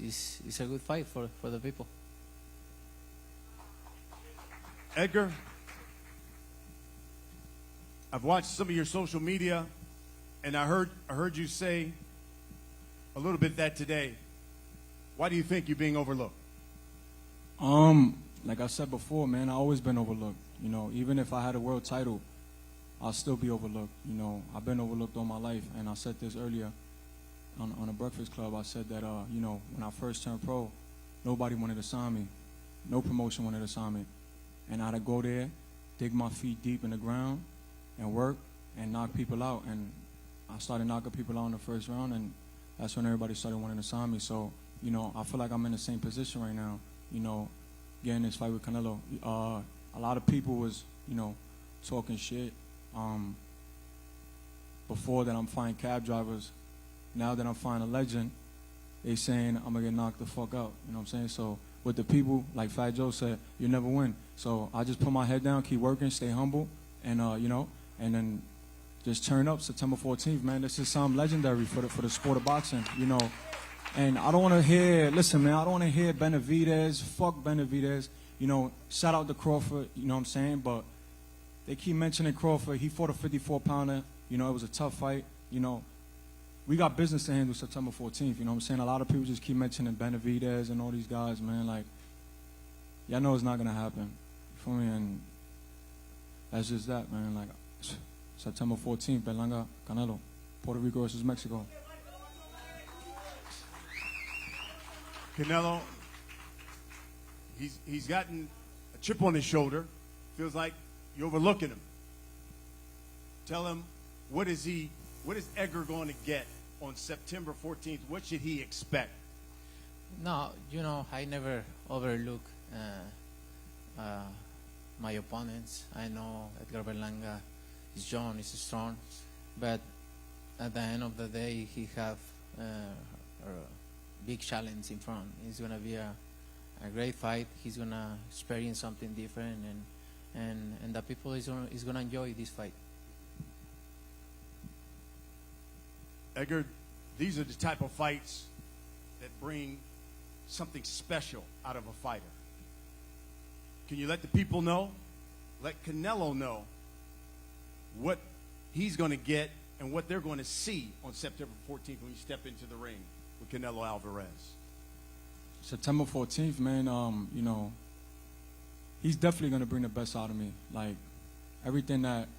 a good fight for the people. Edgar, I've watched some of your social media, and I heard you say a little bit that today. Why do you think you're being overlooked? Like I said before, man, I've always been overlooked. You know, even if I had a world title, I'll still be overlooked. You know, I've been overlooked all my life, and I said this earlier on a Breakfast Club. I said that, you know, when I first turned pro, nobody wanted to sign me. No promotion wanted to sign me. And I had to go there, dig my feet deep in the ground, and work, and knock people out. And I started knocking people out in the first round, and that's when everybody started wanting to sign me. So, you know, I feel like I'm in the same position right now, you know, getting this fight with Canelo. A lot of people was, you know, talking shit. Before that I'm fighting cab drivers. Now that I'm fighting a legend, they saying I'm gonna get knocked the fuck out. You know what I'm saying? So with the people, like Fat Joe said, you never win. So I just put my head down, keep working, stay humble, and you know, and then just turn up September 14th, man. This is something legendary for the sport of boxing, you know. And I don't want to hear, listen, man, I don't want to hear Benavidez, fuck Benavidez. You know, shout out to Crawford, you know what I'm saying? But they keep mentioning Crawford. He fought a 54-pounder. You know, it was a tough fight. You know, we got business to handle September 14th. You know what I'm saying? A lot of people just keep mentioning Benavidez and all these guys, man. Like, y'all know it's not going to happen. You feel me? And that's just that, man. Like, September 14th, Berlanga, Canelo, Puerto Rico versus Mexico. Canelo, he's gotten a chip on his shoulder. Feels like you're overlooking him. Tell him, what is Edgar going to get on September 14th? What should he expect? No, you know, I never overlook my opponents. I know Edgar Berlanga is young, is strong, but at the end of the day, he have a big challenge in front. It's gonna be a great fight. He's gonna experience something different, and the people is gonna enjoy this fight. Edgar, these are the type of fights that bring something special out of a fighter. Can you let the people know, let Canelo know what he's going to get and what they're going to see on September 14th when you step into the ring with Canelo Alvarez? September 14th, man, you know, he's definitely going to bring the best out of me. Like, everything that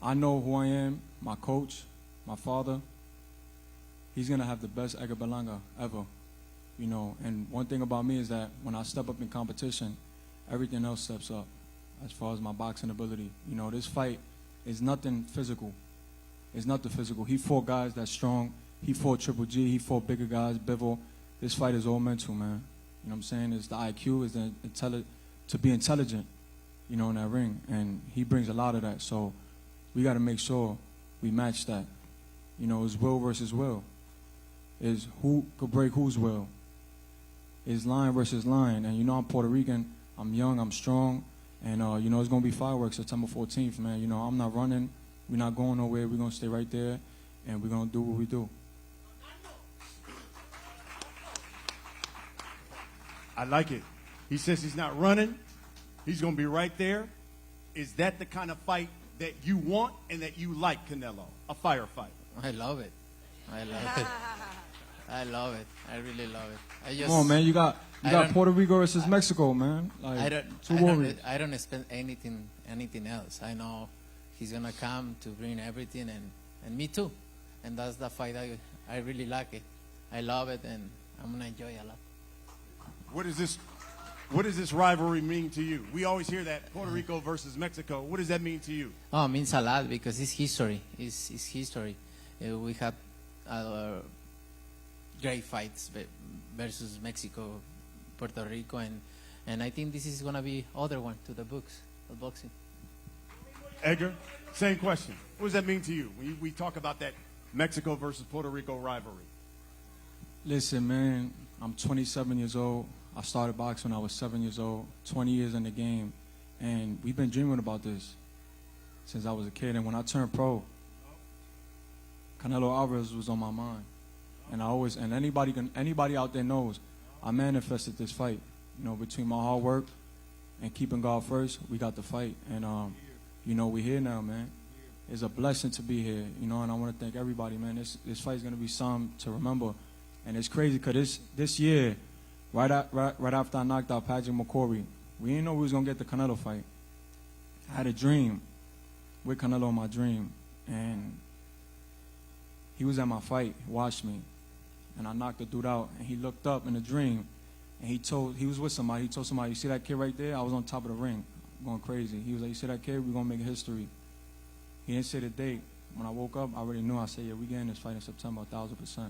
I know who I am, my coach, my father, he's going to have the best Edgar Berlanga ever. You know, and one thing about me is that when I step up in competition, everything else steps up as far as my boxing ability. You know, this fight is nothing physical. It's nothing physical. He fought guys that's strong. He fought Triple G. He fought bigger guys, Bivol. This fight is all mental, man. You know what I'm saying? It's the IQ, is to be intelligent, you know, in that ring. And he brings a lot of that. So we got to make sure we match that. You know, it's will versus will. Is who could break whose will. Is line versus line. And you know, I'm Puerto Rican. I'm young. I'm strong. And, you know, it's going to be fireworks September 14th, man. You know, I'm not running. We're not going nowhere. We're going to stay right there. And we're going to do what we do. I like it. He says he's not running. He's going to be right there. Is that the kind of fight that you want and that you like, Canelo? A firefight? I love it. I love it. I love it. I really love it. Come on, man. You got Puerto Rico versus Mexico, man. Like, I don't expect anything else. I know he's gonna come to bring everything, and me too. And that's the fight I really like it. I love it, and I'm gonna enjoy it a lot. What does this rivalry mean to you? We always hear that Puerto Rico versus Mexico. What does that mean to you? Oh, it means a lot because it's history. It's history. We have great fights versus Mexico, Puerto Rico, and I think this is going to be other one to the books of boxing. Edgar, same question. What does that mean to you when we talk about that Mexico versus Puerto Rico rivalry? Listen, man, I'm 27 years old. I started boxing when I was 7 years old, 20 years in the game, and we've been dreaming about this since I was a kid. And when I turned pro, Canelo Alvarez was on my mind. And anybody out there knows, I manifested this fight. You know, between my hard work and keeping God first, we got the fight. And, you know, we're here now, man. It's a blessing to be here, you know, and I want to thank everybody, man. This fight's going to be something to remember. And it's crazy because this year, right after I knocked out Patrick McCorry, we didn't know we was going to get the Canelo fight. I had a dream with Canelo in my dream. And he was at my fight, watched me. And I knocked the dude out, and he looked up in a dream, and he was with somebody. He told somebody, you see that kid right there? I was on top of the ring, going crazy. He was like, you see that kid? We're going to make history. He didn't say the date. When I woke up, I already knew. I said, yeah, we getting this fight in September, 1,000%.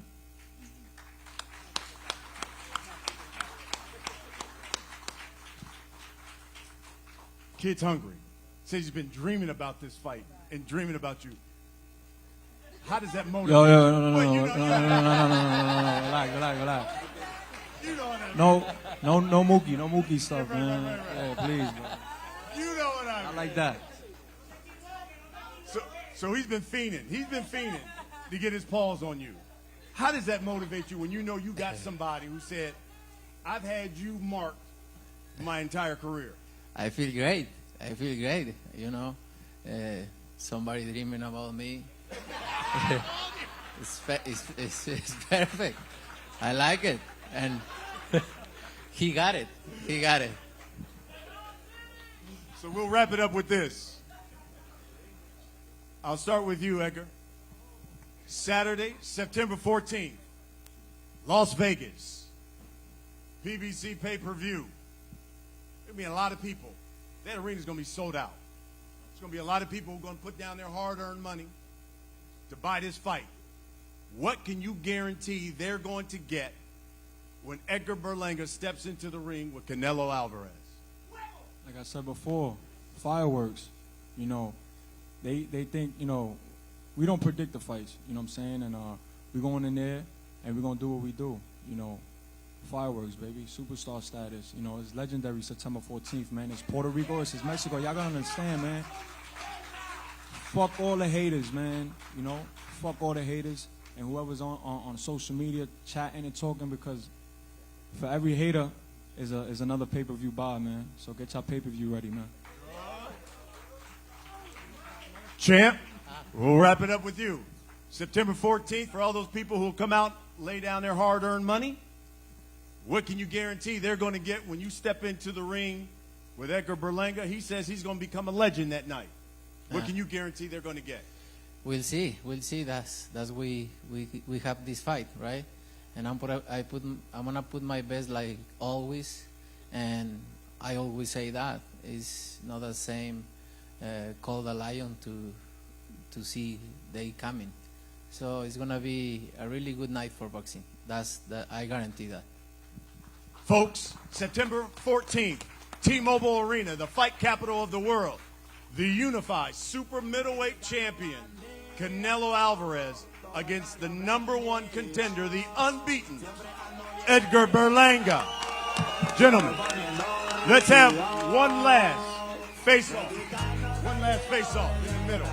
Kid's hungry. Says he's been dreaming about this fight and dreaming about you. How does that motivate? No, relax. You know what I mean. No Mookie stuff, man. Right. Yeah, please, bro. You know what I mean. I like that. So he's been fiending. He's been fiending to get his paws on you. How does that motivate you when you know you got somebody who said, I've had you marked my entire career? I feel great. You know, somebody dreaming about me. It's perfect. I like it, and he got it. So we'll wrap it up with this. I'll start with you, Edgar. Saturday, September 14th, Las Vegas, PBC pay-per-view. There'll be a lot of people. That arena's going to be sold out. There's going to be a lot of people who are going to put down their hard-earned money to buy this fight. What can you guarantee they're going to get when Edgar Berlanga steps into the ring with Canelo Alvarez? like I said before, fireworks, you know, they think, you know, we don't predict the fights, you know what I'm saying? And we're going in there and we're going to do what we do, you know. Fireworks, baby, superstar status, you know, it's legendary September 14th, man. It's Puerto Rico, it's Mexico, y'all gotta understand, man. Fuck all the haters, man, you know, fuck all the haters and whoever's on social media chatting and talking, because for every hater is another pay-per-view buy, man. So get your pay-per-view ready, man. Champ, we'll wrap it up with you. September 14th, for all those people who will come out, lay down their hard-earned money, what can you guarantee they're going to get when you step into the ring with Edgar Berlanga? He says he's going to become a legend that night. What can you guarantee they're going to get? We'll see. We'll see. That's we have this fight, right? And I'm gonna put my best like always, and I always say that it's not the same. Call the lion to see they coming. So it's gonna be a really good night for boxing. I guarantee that. Folks, September 14th, T-Mobile Arena, the fight capital of the world. The unified super middleweight champion, Canelo Álvarez, against the #1 contender, the unbeaten Edgar Berlanga. Gentlemen, let's have one last face-off. One last face-off in the middle.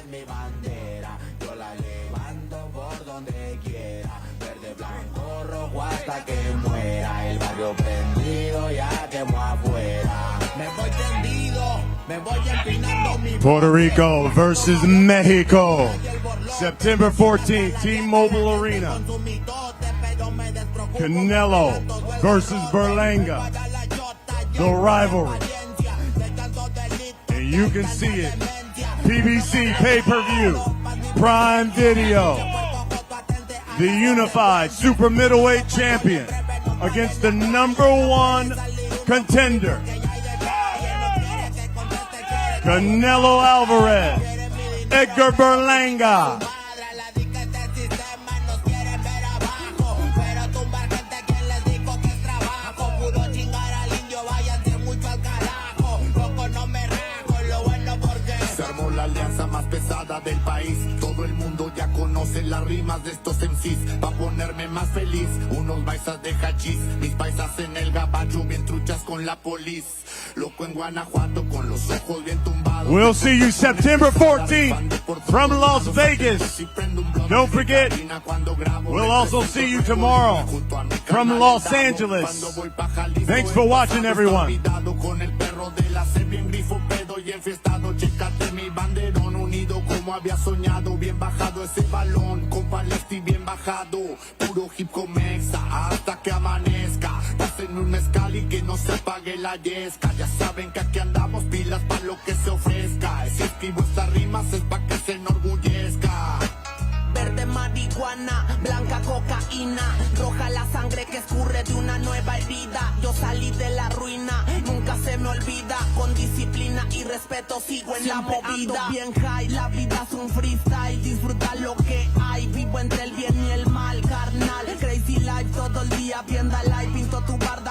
Mi bandera, yo la levanto por donde quiera, verde, blanco, rojo hasta que muera, el barrio prendido ya quemó afuera, me voy tendido, me voy empinando mi Puerto Rico versus Mexico, September 14th, T-Mobile Arena. Canelo versus Berlanga, the rivalry, and you can see it. PBC pay-per-view, Prime Video, the unified super middleweight champion against the #1 contender, Canelo Álvarez, Edgar Berlanga. Más pesada del país, todo el mundo ya conoce las rimas de estos MCs, pa' ponerme más feliz, unos paisas de hachís, mis paisas en el gabacho bien truchas con la polis, loco en Guanajuato con los ojos bien tumbados. We'll see you September 14th from Las Vegas. Don't forget, we'll also see you tomorrow from Los Angeles. Thanks for watching, everyone. Chécate mi banderón unido como había soñado, bien bajado ese balón, con Palesti bien bajado, puro hip hop mexa hasta que amanezca, pasen un mezcal y que no se apague la yesca, ya saben que aquí andamos pilas pa' lo que se ofrezca, si escribo estas rimas es pa' que se enorgullezca. Verde marihuana, blanca cocaína, roja la sangre que escurre de una nueva herida. Yo salí de la ruina, nunca se me olvida. Con disciplina y respeto sigo en la movida. Ando bien high, la vida es un freestyle. Disfruta lo que hay, vivo entre el bien y el mal, carnal. Crazy life todo el día, viendo live, pinto tu barda.